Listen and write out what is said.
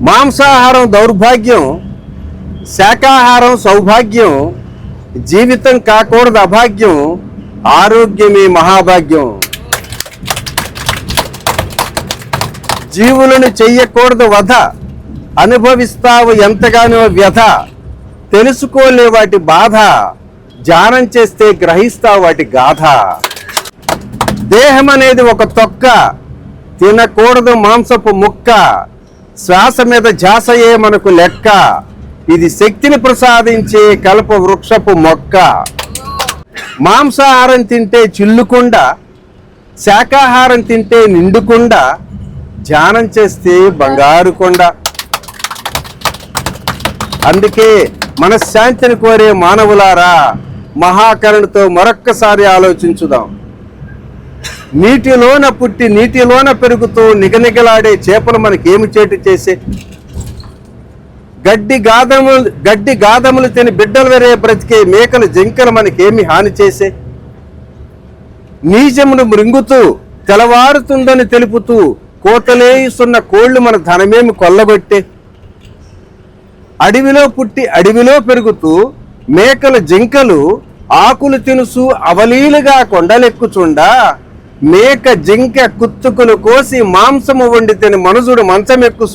మాంసాహారం దౌర్భాగ్యం, శాకాహారం సౌభాగ్యం, జీవితం కాకూడదు అభాగ్యం, ఆరోగ్యమే మహాభాగ్యం. జీవులను చెయ్యకూడదు వధ, అనుభవిస్తావు ఎంతగానో వ్యధ. తెలుసుకోలే వాటి బాధ, ధ్యానం చేస్తే గ్రహిస్తావు వాటి గాథ. దేహం అనేది ఒక తొక్క, తినకూడదు మాంసపు ముక్క. శ్వాస మీద ధ్యాసయే మనకు లెక్క, ఇది శక్తిని ప్రసాదించే కల్ప వృక్షపు మొక్క. మాంసాహారం తింటే చిల్లుకుండా, శాకాహారం తింటే నిండుకుండా, ధ్యానం చేస్తే బంగారు కొండ. అందుకే మనశ్శాంతిని కోరే మానవులారా, మహాకరుణతో మరొక్కసారి ఆలోచించుదాం. నీటిలోన పుట్టి నీటిలోన పెరుగుతూ నిగనిగలాడే చేపలు మనకేమి చేటు చేసే? గడ్డి గాదములు తిని బిడ్డలు వెరే బ్రతికే మేకలు జింకలు మనకేమి హాని చేసే? నీజమును మృంగుతూ తెలవారుతుందని తెలుపుతూ కోతలేస్తున్న కోళ్లు మన ధనమేమి కొల్లగొట్టే? అడవిలో పుట్టి అడవిలో పెరుగుతూ మేకలు జింకలు ఆకులు తినుసు అవలీలుగా కొండలెక్కుచుండా, మేక జింక కుత్తుకులు కోసి మాంసము వండి తిని మనుజుడు మంచమెక్కు